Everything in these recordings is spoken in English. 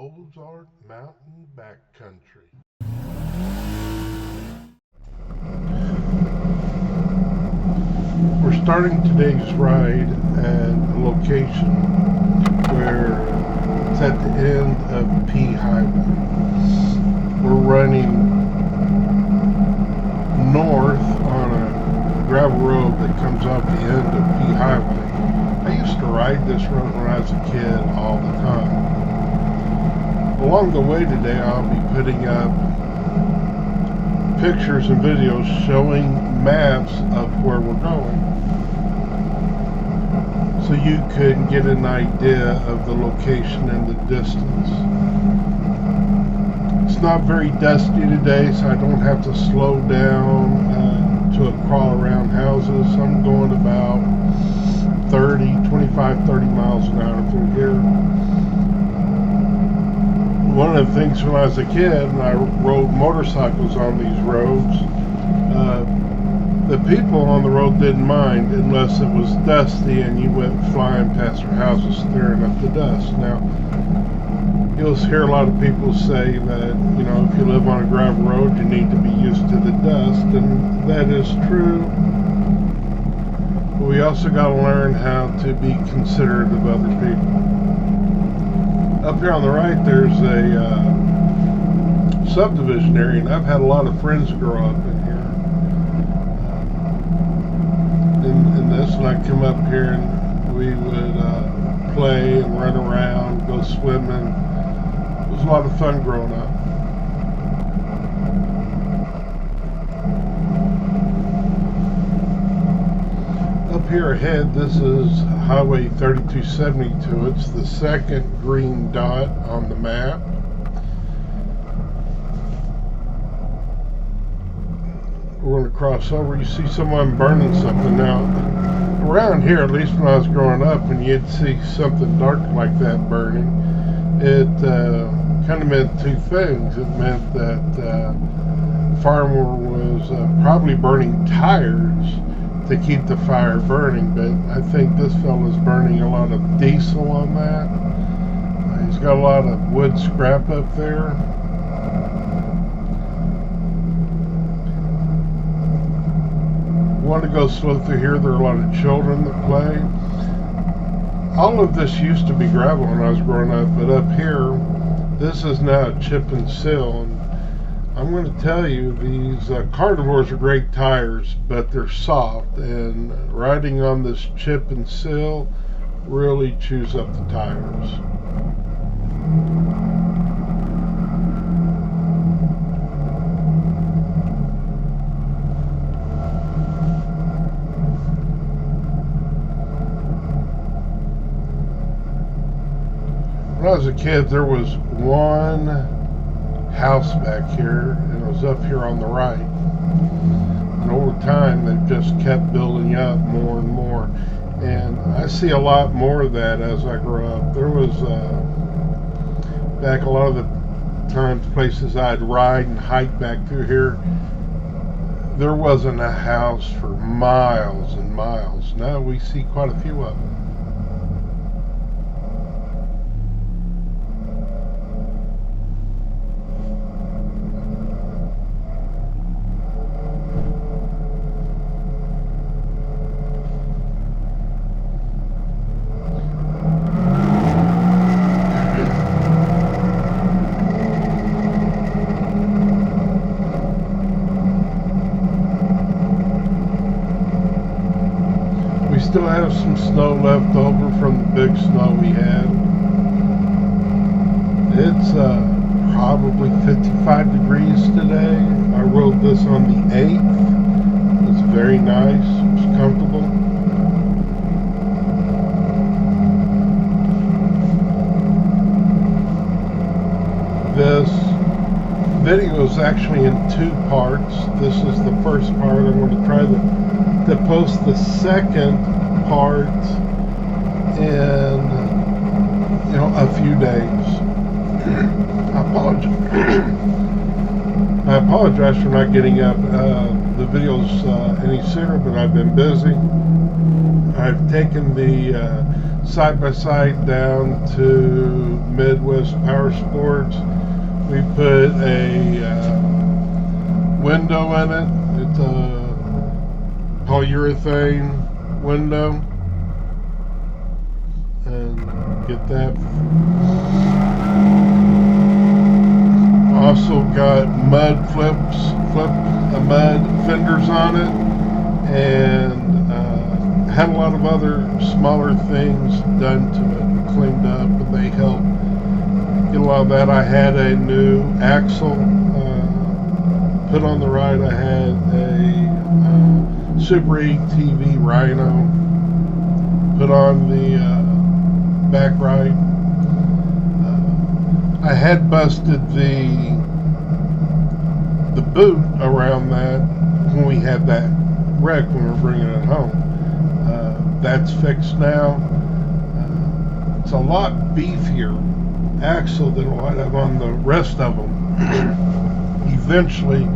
Ozark Mountain Backcountry. We're starting today's ride at a location where it's at the end of P Highway. We're running north on a gravel road that comes off the end of P Highway. I used to ride this road when I was a kid all the time. Along the way today, I'll be putting up pictures and videos showing maps of where we're going, so you could get an idea of the location and the distance. It's not very dusty today, so I don't have to slow down to crawl around houses. I'm going about 25-30 miles an hour through here. One of the things when I was a kid and I rode motorcycles on these roads, the people on the road didn't mind unless it was dusty and you went flying past their houses stirring up the dust. Now, you'll hear a lot of people say that, you know, if you live on a gravel road, you need to be used to the dust, and that is true. But we also got to learn how to be considerate of other people. Up here on the right, there's a subdivision area, and I've had a lot of friends grow up in here. In this, and I'd come up here and we would play and run around, go swimming. It was a lot of fun growing up. Up here ahead, this is Highway 3272. It's the second green dot on the map. We're going to cross over. You see someone burning something. Now, around here, at least when I was growing up, when you'd see something dark like that burning, it kind of meant two things. It meant that the farmer was probably burning tires to keep the fire burning, but I think this fella's burning a lot of diesel on that. He's got a lot of wood scrap up there. Want to go slow through here. There are a lot of children that play. All of this used to be gravel when I was growing up, but up here, this is now chip and seal. And I'm going to tell you, these carnivores are great tires, but they're soft, and riding on this chip and seal really chews up the tires. When I was a kid, there was one house back here, and it was up here on the right. And over time, they've just kept building up more and more. And I see a lot more of that as I grow up. There was, back a lot of the times, places I'd ride and hike back through here, there wasn't a house for miles and miles. Now we see quite a few of them. Still have some snow left over from the big snow we had. It's probably 55 degrees today. I rode this on the 8th. It's very nice. It's comfortable. This video is actually in two parts. This is the first part. I'm going to try to post the second part in, you know, a few days. I apologize for not getting up the videos any sooner, but I've been busy. I've taken the side by side down to Midwest Power Sports. We put a window in it. It's a polyurethane window. And get that. Also got mud mud fenders on it, and had a lot of other smaller things done to it and cleaned up, and they helped get a lot of that. I had a new axle put on the ride. I had a Super 8 TV Rhino put on the back right. I had busted the boot around that when we had that wreck when we were bringing it home. That's fixed now. It's a lot beefier axle than what I have on the rest of them. Eventually,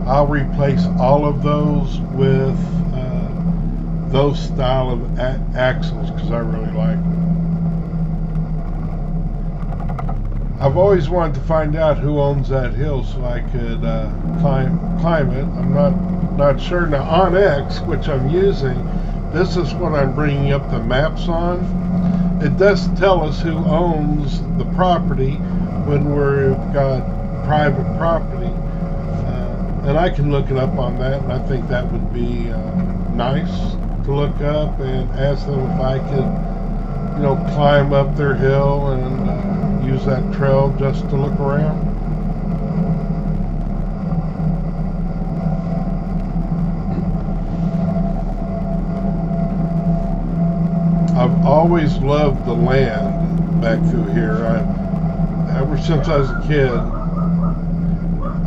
I'll replace all of those with those style of axles because I really like them. I've always wanted to find out who owns that hill so I could climb it. I'm not sure. Now on X, which I'm using, this is what I'm bringing up the maps on. It does tell us who owns the property when we've got private property, and I can look it up on that. And I think that would be nice to look up and ask them if I could, climb up their hill and use that trail just to look around. I've always loved the land back through here. Ever since I was a kid,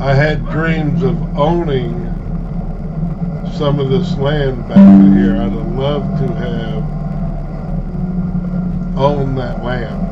I had dreams of owning some of this land back through here. I'd have loved to have owned that land.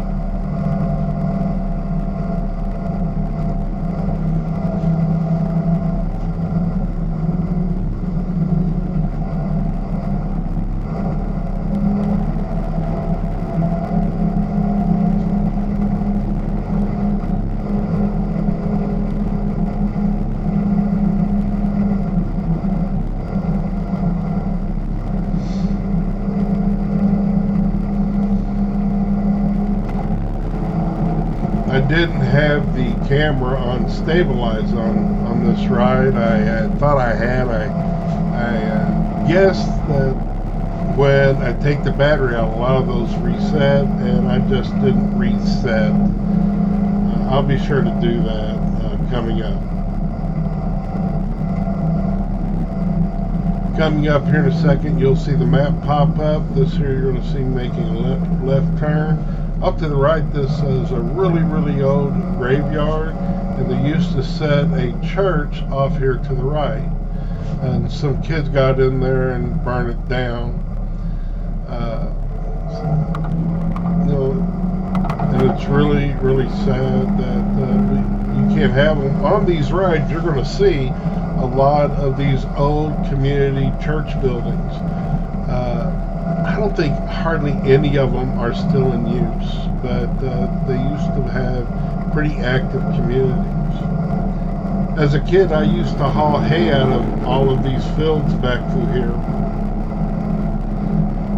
I didn't have the camera on stabilize on this ride. I thought I had. I guessed that when I take the battery out, a lot of those reset, and I just didn't reset. I'll be sure to do that coming up. Coming up here in a second, you'll see the map pop up. This here you're going to see making a left turn. Up to the right, this is a really, really old graveyard, and they used to set a church off here to the right. And some kids got in there and burned it down. And it's really, really sad that you can't have them. On these rides, you're going to see a lot of these old community church buildings. I don't think hardly any of them are still in use, but they used to have pretty active communities. As a kid, I used to haul hay out of all of these fields back through here.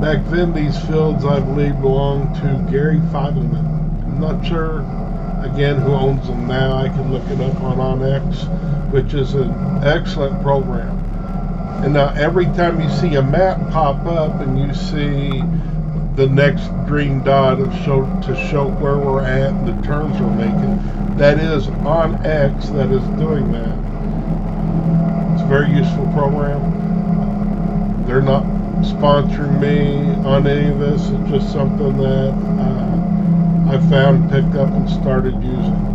Back then, these fields, I believe, belonged to Gary Feigelman. I'm not sure, again, who owns them now. I can look it up on OnX, which is an excellent program. And now every time you see a map pop up and you see the next green dot to show where we're at and the turns we're making, that is on X that is doing that. It's a very useful program. They're not sponsoring me on any of this. It's just something that I found, picked up, and started using.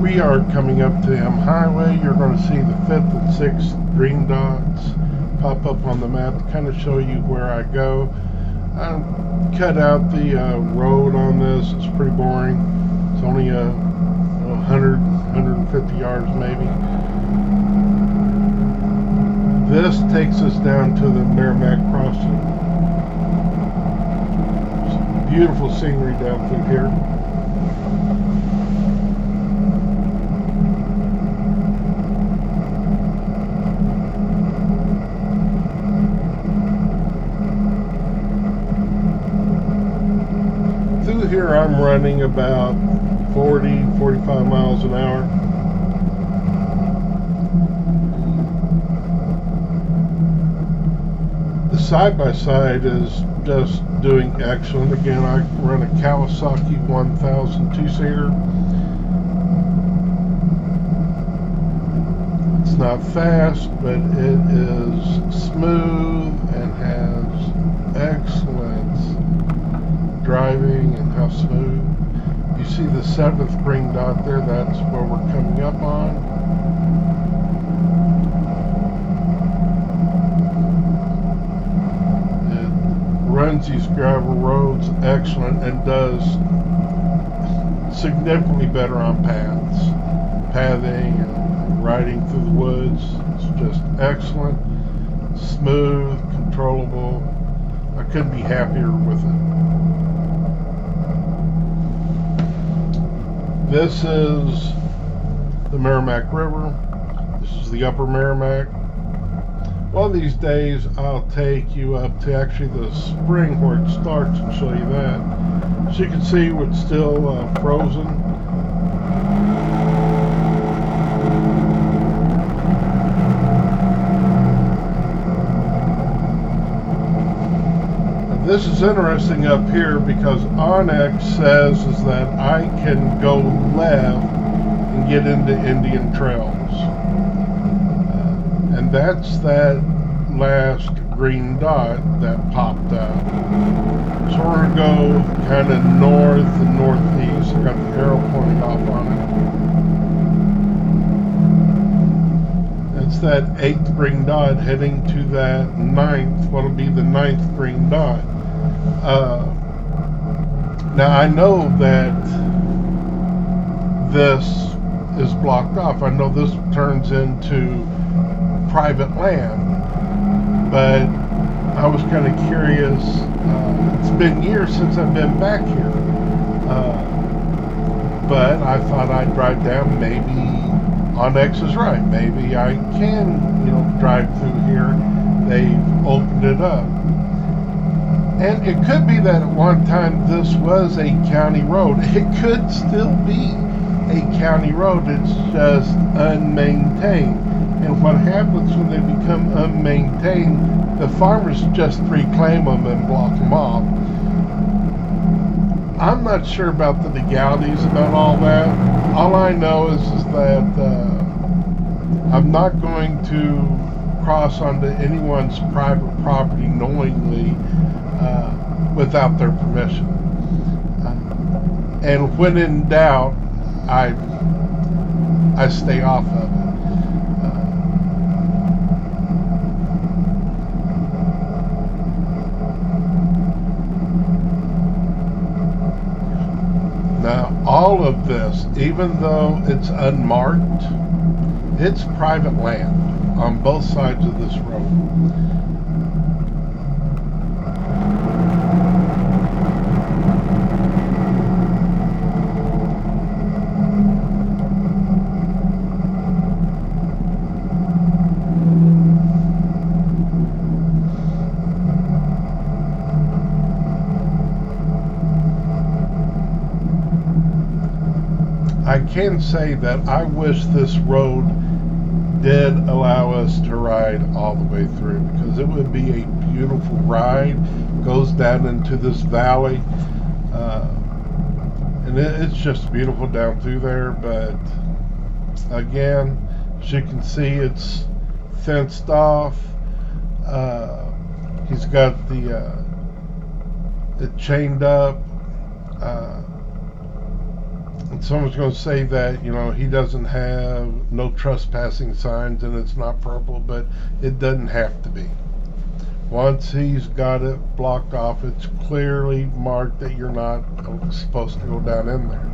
we are coming up to M Highway. You're going to see the 5th and 6th green dots pop up on the map to kind of show you where I go. I cut out the road on this. It's pretty boring. It's only 150 yards maybe. This takes us down to the Merrimack crossing. Some beautiful scenery down through here. Through here I'm running about 45 miles an hour. The side-by-side is just doing excellent. Again, I run a Kawasaki 1000 two-seater. It's not fast, but it is smooth and has excellent driving and how smooth. You see the 7th green dot there, that's where we're coming up on. It runs these gravel roads excellent and does significantly better on paths. Pathing and riding through the woods, it's just excellent, smooth, controllable. I couldn't be happier with it. This is the Merrimack River. This is the upper Merrimack. One of these days I'll take you up to actually the spring where it starts and show you that. As you can see, it's still frozen. This is interesting up here because Onyx says is that I can go left and get into Indian Trails. And that's that last green dot that popped up. So we're going to go kind of north and northeast. I got the arrow pointing off on it. It's that 8th green dot heading to that 9th, what'll be the 9th green dot. Now I know that this is blocked off. I know this turns into private land, but I was kind of curious. It's been years since I've been back here, but I thought I'd drive down. Maybe Onyx is right. Maybe I can, drive through here. They've opened it up. And it could be that at one time this was a county road. It could still be a county road. It's just unmaintained. And what happens when they become unmaintained, the farmers just reclaim them and block them off. I'm not sure about the legalities about all that. All I know is that I'm not going to cross onto anyone's private property knowingly without their permission. And when in doubt, I stay off of it. Now, all of this, even though it's unmarked, it's private land on both sides of this road. I can say that I wish this road did allow us to ride all the way through, because it would be a beautiful ride. It goes down into this valley, and it's just beautiful down through there. But again, as you can see, it's fenced off. He's got it chained up. And someone's going to say that, he doesn't have no trespassing signs and it's not purple, but it doesn't have to be. Once he's got it blocked off, it's clearly marked that you're not supposed to go down in there.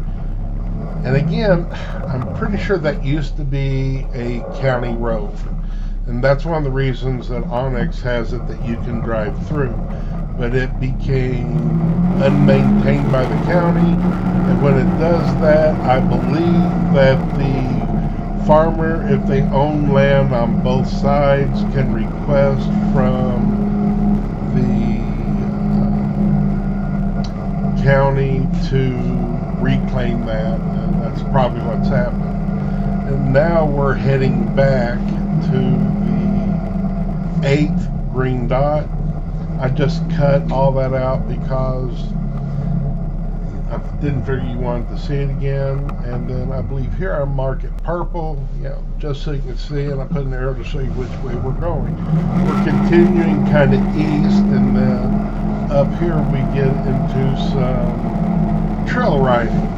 And again, I'm pretty sure that used to be a county road. And that's one of the reasons that Onyx has it that you can drive through. But it became unmaintained by the county. And when it does that, I believe that the farmer, if they own land on both sides, can request from the county to reclaim that. And that's probably what's happened. And now we're heading back to the 8th green dot. I just cut all that out because I didn't figure you wanted to see it again. And then I believe here I mark it purple, just so you can see, and I put an arrow to show you which way we're going. We're continuing kind of east, and then up here we get into some trail riding.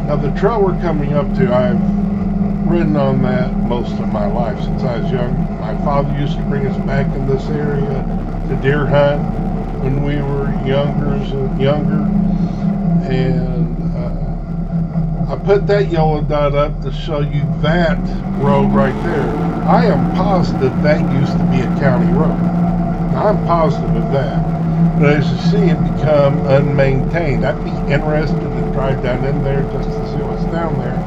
Now the trail we're coming up to, I've ridden on that most of my life since I was young. My father used to bring us back in this area to deer hunt when we were younger. And I put that yellow dot up to show you that road right there. I am positive that used to be a county road. I'm positive of that. But as you see, it become unmaintained. I'd be interested to drive down in there just to see what's down there.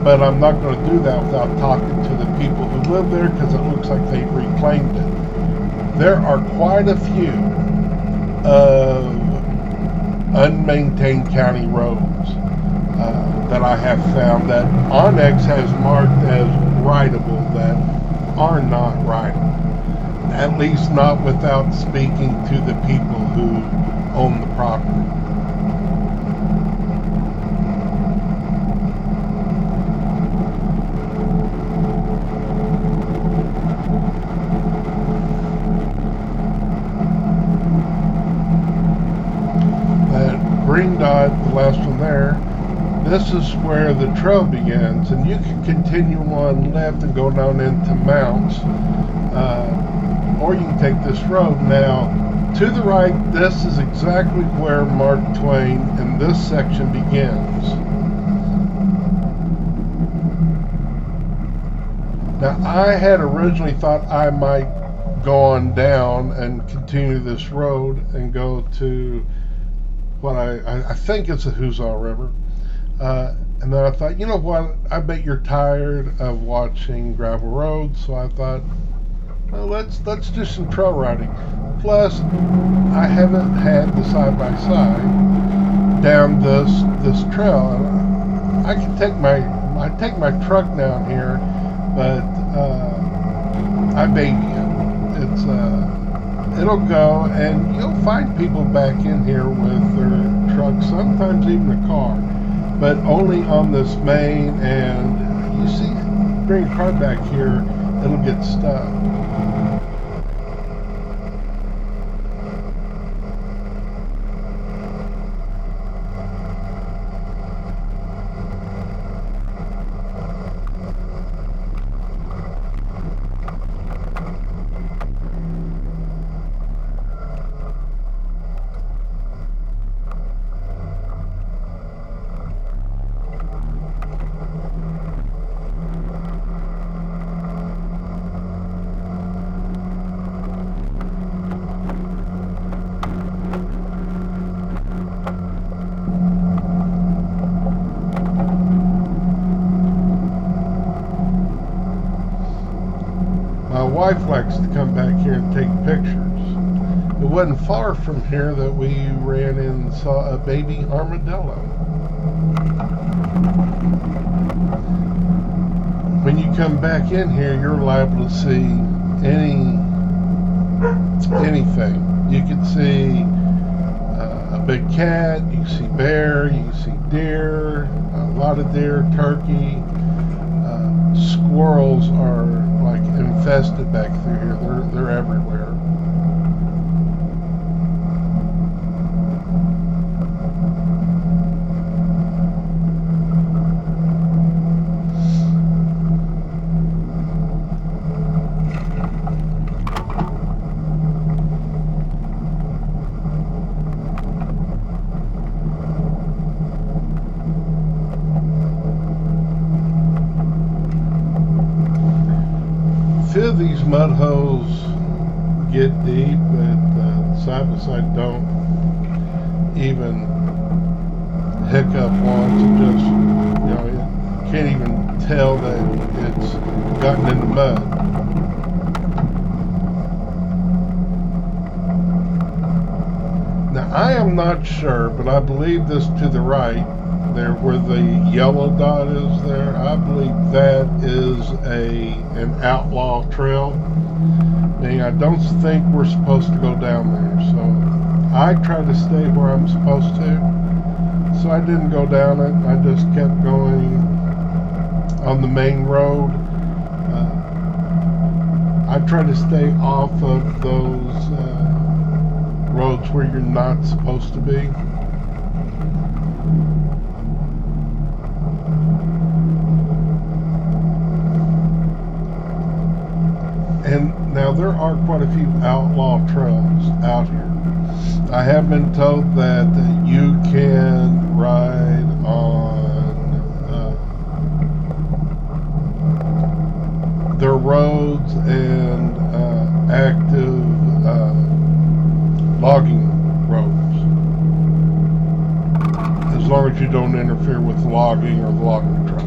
But I'm not going to do that without talking to the people who live there, because it looks like they've reclaimed it. There are quite a few unmaintained county roads that I have found that Onyx has marked as rideable that are not rideable. At least not without speaking to the people who own the property. That green dot, the last one there, this is where the trail begins, and you can continue on left and go down into mounts. Or you can take this road. Now, to the right, this is exactly where Mark Twain in this section begins. Now, I had originally thought I might go on down and continue this road and go to what I think it's the Ozark River. And then I thought, you know what, I bet you're tired of watching gravel roads, so I thought, well, let's do some trail riding. Plus, I haven't had the side-by-side down this trail. And I can take my truck down here, but I baby it. It'll go, and you'll find people back in here with their trucks, sometimes even a car, but only on this main. And you see, bring a car back here, it'll get stuck. My wife likes to come back here and take pictures. It wasn't far from here that we ran and saw a baby armadillo. When you come back in here, you're liable to see anything. You can see a big cat, you can see bear, you can see deer, a lot of deer, turkey. Squirrels are like infested back through here. They're everywhere. few of these mud holes get deep, but side by side don't even hiccup once. It just, you can't even tell that it's gotten in the mud. Now, I am not sure, but I believe this to the right, there where the yellow dot is there, I believe that is an outlaw trail. Meaning I don't think we're supposed to go down there. So I tried to stay where I'm supposed to. So I didn't go down it. I just kept going on the main road. I try to stay off of those roads where you're not supposed to be. And now there are quite a few outlaw trails out here. I have been told that you can ride on their roads and active logging roads, as long as you don't interfere with logging or the logging trucks.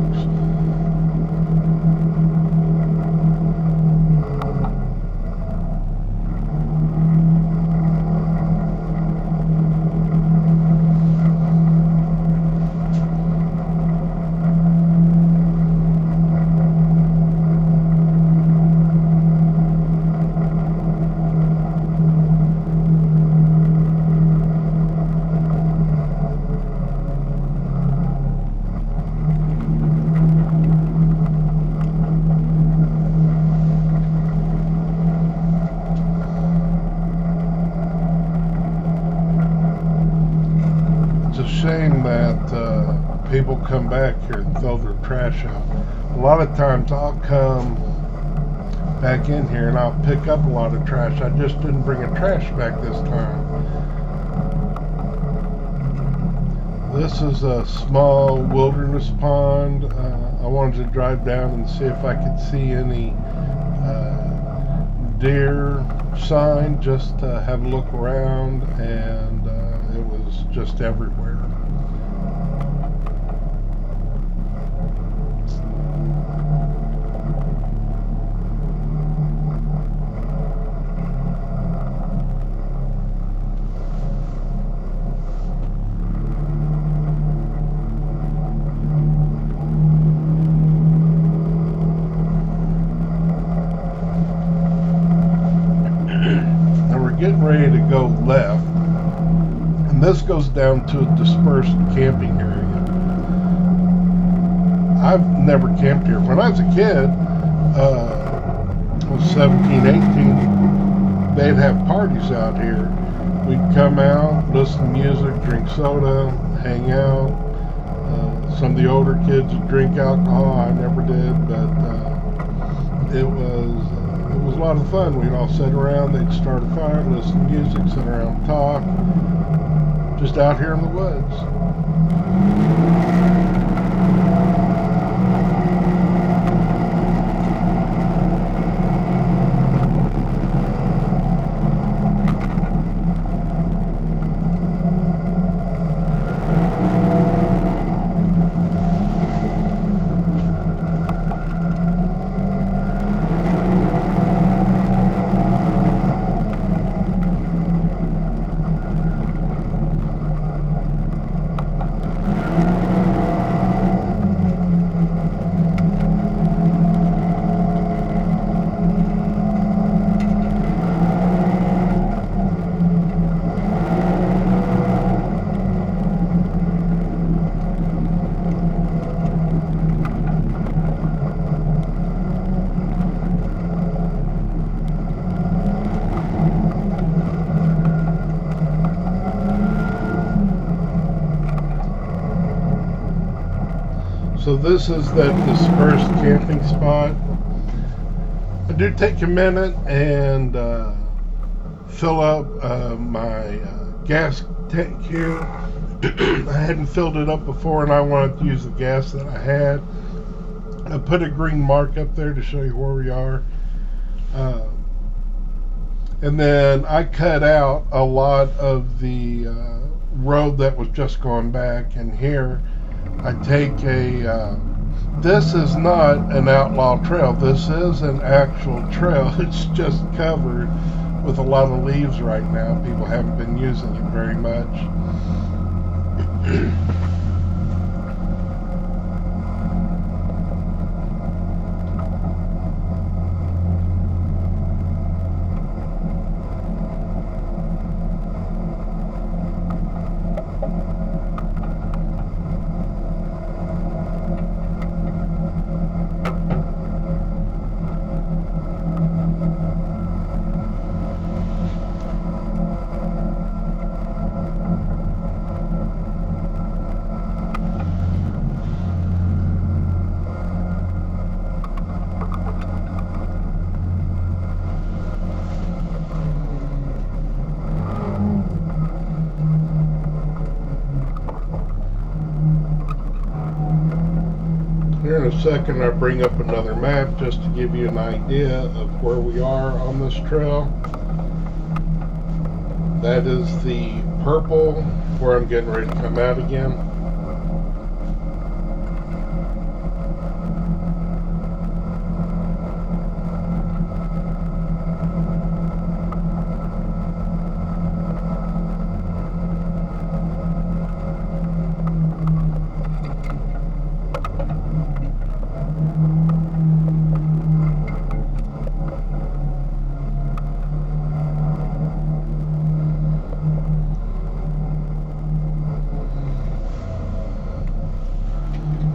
Shame that people come back here and throw their trash out. A lot of times I'll come back in here and I'll pick up a lot of trash. I just didn't bring a trash bag this time. This is a small wilderness pond. I wanted to drive down and see if I could see any deer sign, just to have a look around, and it was just everywhere. Getting ready to go left, and this goes down to a dispersed camping area. I've never camped here. When I was a kid, I was 17, 18, they'd have parties out here. We'd come out, listen to music, drink soda, hang out. Some of the older kids would drink alcohol. I never did, but it was a lot of fun. We'd all sit around, they'd start a fire, listen to music, sit around and talk, just out here in the woods. So this is that dispersed camping spot. I do take a minute and fill up my gas tank here. I hadn't filled it up before and I wanted to use the gas that I had. I put a green mark up there to show you where we are. Uh, and then I cut out a lot of the road that was just going back. And here I take this is not an outlaw trail. This is an actual trail. It's just covered with a lot of leaves right now. People haven't been using it very much. Here in a second, I bring up another map just to give you an idea of where we are on this trail. That is the purple where I'm getting ready to come out again.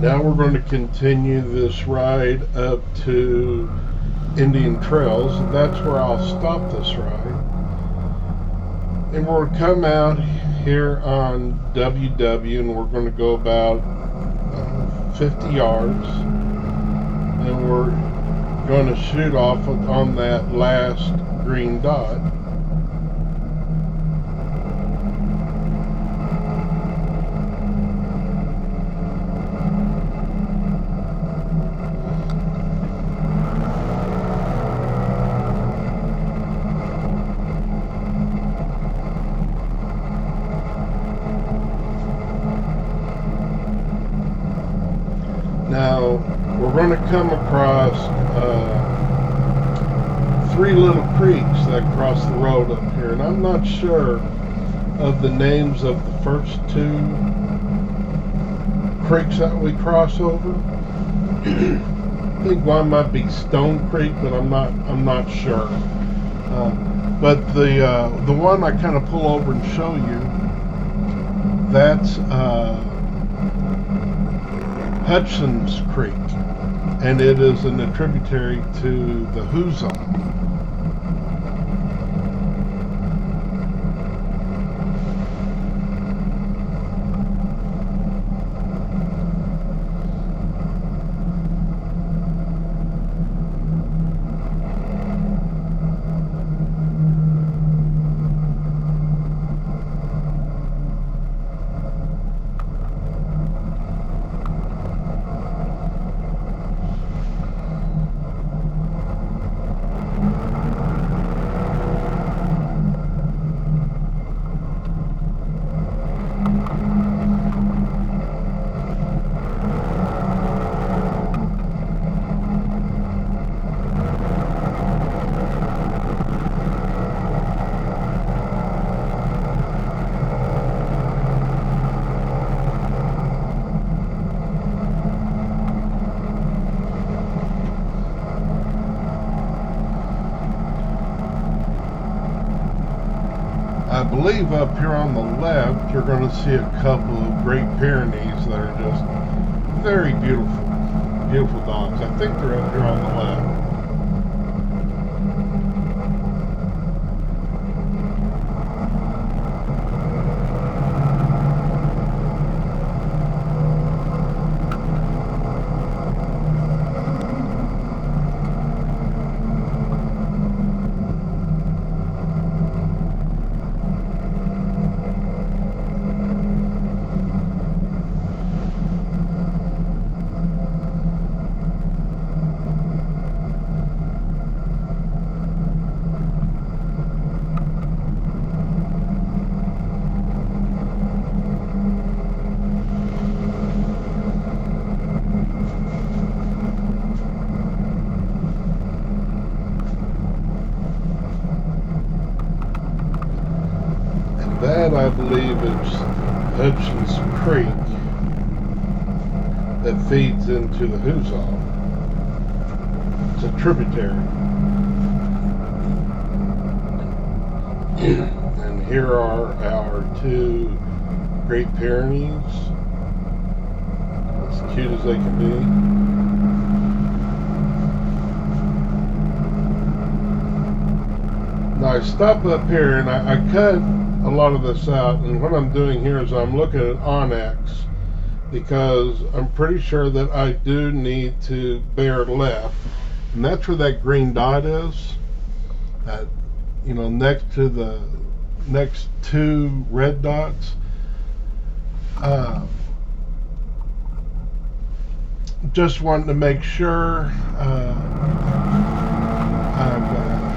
Now we're going to continue this ride up to Indian Trails. That's where I'll stop this ride. And we'll come out here on WW, and we're going to go about 50 yards. And we're going to shoot off on that last green dot. Now, we're going to come across 3 little creeks that cross the road up here, and I'm not sure of the names of the first 2 creeks that we cross over. I think one might be Stone Creek, but I'm not sure. But the one I kind of pull over and show you, that's Hudson's Creek, and it is a tributary to the Hoozon. I believe up here on the left, you're going to see a couple of Great Pyrenees that are just very beautiful, beautiful dogs. I think they're up here on the left. I believe it's Hutchins Creek that feeds into the Ozark. It's a tributary. And here are our two Great Pyrenees, as cute as they can be. Now I stop up here and I cut a lot of this out, and what I'm doing here is I'm looking at Onyx, because I'm pretty sure that I do need to bear left, and that's where that green dot is, that, you know, next to the next two red dots. Just wanting to make sure.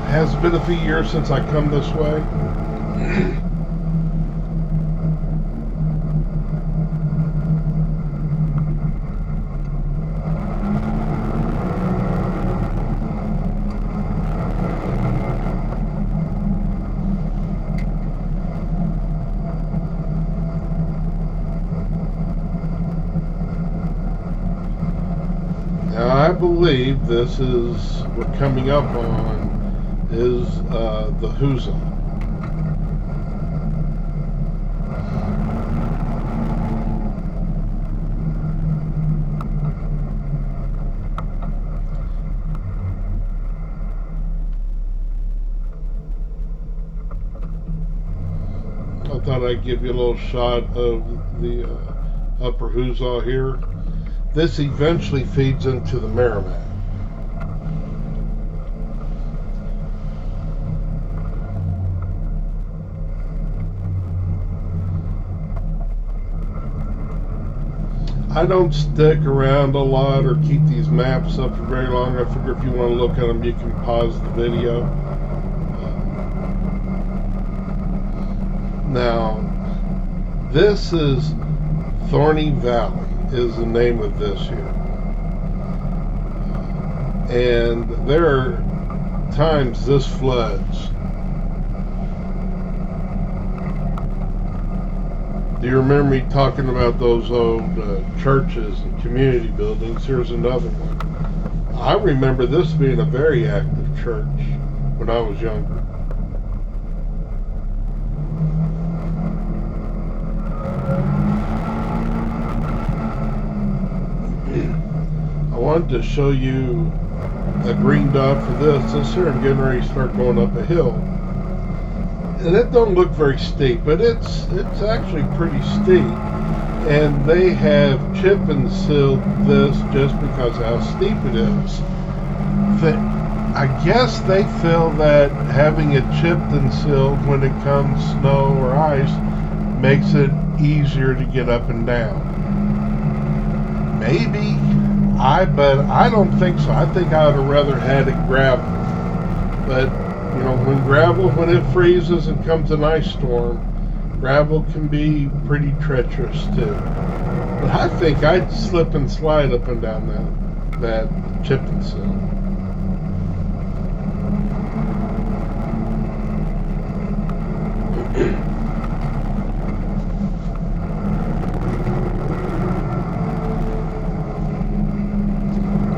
Has been a few years since I come this way. Now I believe this is, we're coming up on, is the Ozark. I thought I'd give you a little shot of the upper Ozark here. This eventually feeds into the Merrimack. I don't stick around a lot or keep these maps up for very long. I figure if you want to look at them, you can pause the video. Now, this is Thorny Valley, is the name of this here. And there are times this floods. Do you remember me talking about those old churches and community buildings? Here's another one. I remember this being a very active church when I was younger. I wanted to show you a green dot for this. This here, I'm getting ready to start going up a hill. And it don't look very steep, but it's actually pretty steep. And they have chip and sealed this just because of how steep it is. I guess they feel that having it chipped and sealed when it comes snow or ice makes it easier to get up and down. Maybe, but I don't think so. I think I would have rather had it gravel. But you know, when it freezes and comes an ice storm, gravel can be pretty treacherous too. But I think I'd slip and slide up and down that chip and seal.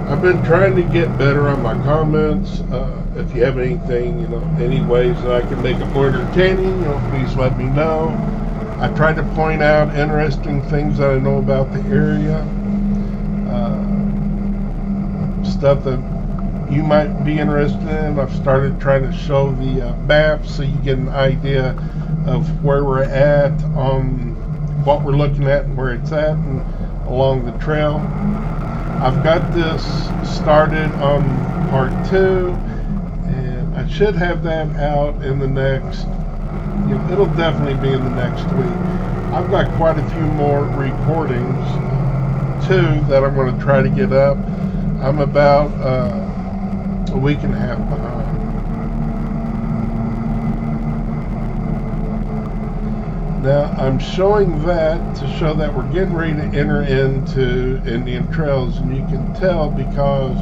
I've been trying to get better on my comments. If you have anything, any ways that I can make it more entertaining, please let me know. I try to point out interesting things that I know about the area, stuff that you might be interested in. I've started trying to show the maps so you get an idea of where we're at, on what we're looking at and where it's at, and along the trail. I've got this started on part 2, and I should have that out in the next, it'll definitely be in the next week. I've got quite a few more recordings too that I'm going to try to get up. I'm about a week and a half behind. Now I'm showing that to show that we're getting ready to enter into Indian Trails, and you can tell because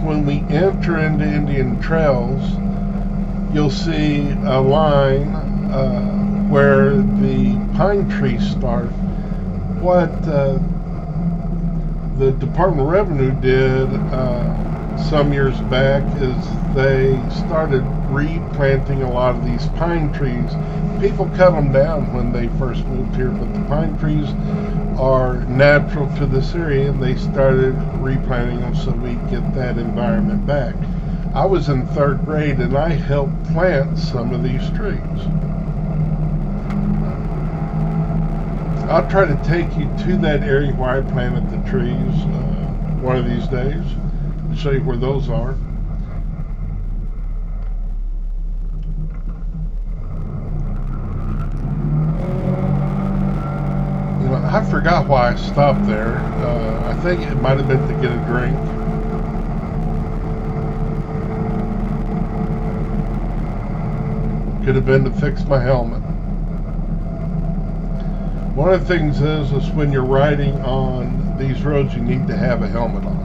when we enter into Indian Trails, you'll see a line where the pine trees start. What the Department of Revenue did some years back is they started replanting a lot of these pine trees. People cut them down when they first moved here, but the pine trees are natural to this area, and they started replanting them so we get that environment back. I was in 3rd grade and I helped plant some of these trees. I'll try to take you to that area where I planted the trees one of these days. I'll show you where those are. You know, I forgot why I stopped there. I think it might have been to get a drink. Could have been to fix my helmet. One of the things is when you're riding on these roads, you need to have a helmet on.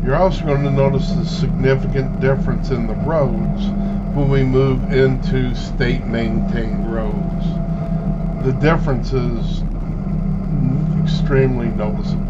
You're also going to notice a significant difference in the roads when we move into state-maintained roads. The difference is extremely noticeable.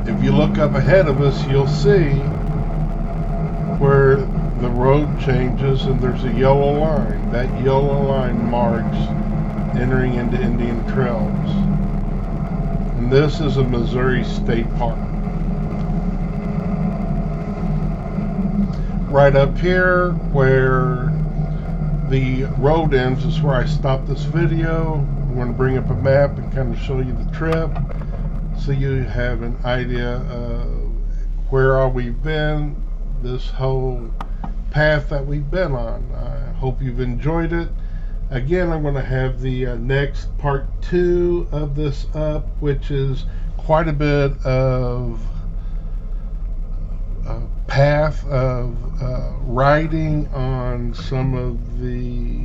If you look up ahead of us, you'll see where the road changes and there's a yellow line. That yellow line marks entering into Indian Trails. And this is a Missouri State Park. Right up here where the road ends is where I stopped this video. I'm going to bring up a map and kind of show you the trip, so you have an idea of where all we've been, this whole path that we've been on. I hope you've enjoyed it. Again, I'm going to have the next part 2 of this up, which is quite a bit of path of riding on some of the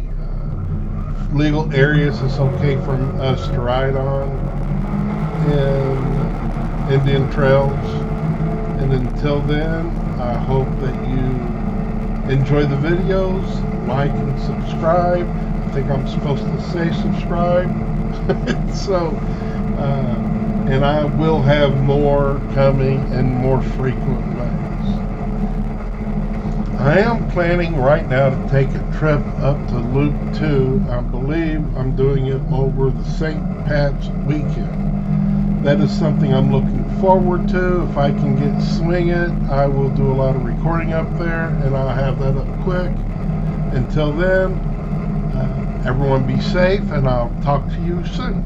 legal areas it's okay for us to ride on in Indian Trails. And until then, I hope that you enjoy the videos, like and subscribe. I think I'm supposed to say subscribe. So, and I will have more coming in more frequent ways. I am planning right now to take a trip up to Loop 2. I believe I'm doing it over the St. Pat's weekend. That is something I'm looking forward to. If I can get swing it, I will do a lot of recording up there, and I'll have that up quick. Until then, everyone be safe, and I'll talk to you soon.